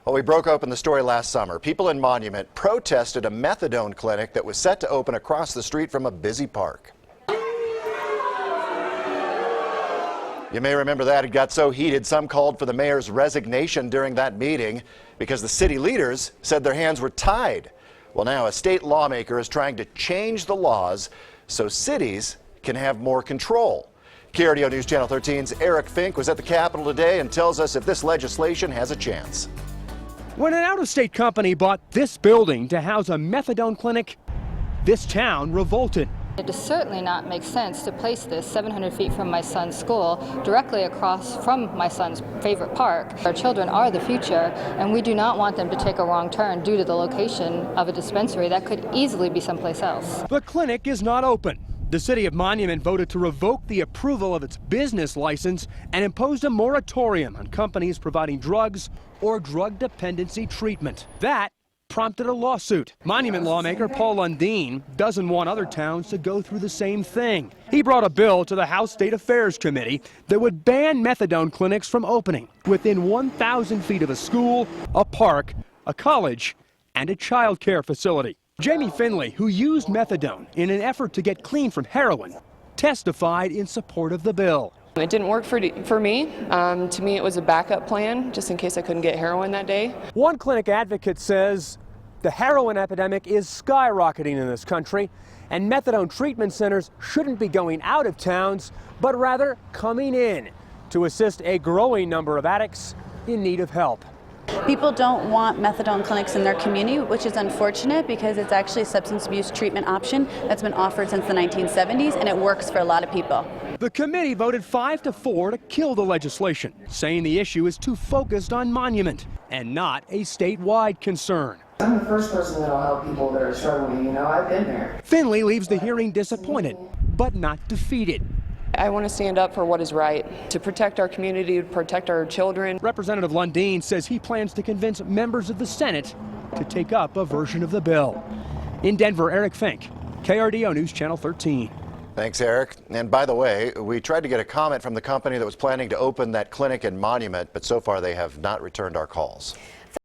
Well, we broke open the story last summer. People in Monument protested a methadone clinic that was set to open across the street from a busy park. You may remember that. It got so heated, some called for the mayor's resignation during that meeting because the city leaders said their hands were tied. Well, now a state lawmaker is trying to change the laws so cities can have more control. KRDO News Channel 13's Eric Fink was at the Capitol today and tells us if this legislation has a chance. When an out-of-state company bought this building to house a methadone clinic, this town revolted. It does certainly not make sense to place this 700 feet from my son's school, directly across from my son's favorite park. Our children are the future, and we do not want them to take a wrong turn due to the location of a dispensary that could easily be someplace else. The clinic is not open. The city of Monument voted to revoke the approval of its business license and imposed a moratorium on companies providing drugs or drug dependency treatment. That prompted a lawsuit. Monument lawmaker Paul Lundeen doesn't want other towns to go through the same thing. He brought a bill to the House State Affairs Committee that would ban methadone clinics from opening within 1,000 feet of a school, a park, a college, and a child care facility. Jamie Finley, who used methadone in an effort to get clean from heroin, testified in support of the bill. It didn't work for me. To me, it was a backup plan, just in case I couldn't get heroin that day. One clinic advocate says the heroin epidemic is skyrocketing in this country, and methadone treatment centers shouldn't be going out of towns, but rather coming in to assist a growing number of addicts in need of help. People don't want methadone clinics in their community, which is unfortunate because it's actually a substance abuse treatment option that's been offered since the 1970s, and it works for a lot of people. The committee voted 5-4 to kill the legislation, saying the issue is too focused on Monument and not a statewide concern. I'm the first person that'll help people that are struggling, I've been there. Finley leaves the hearing disappointed, but not defeated. I want to stand up for what is right, to protect our community, to protect our children. Representative Lundeen says he plans to convince members of the Senate to take up a version of the bill. In Denver, Eric Fink, KRDO News Channel 13. Thanks, Eric. And by the way, we tried to get a comment from the company that was planning to open that clinic in Monument, but so far they have not returned our calls.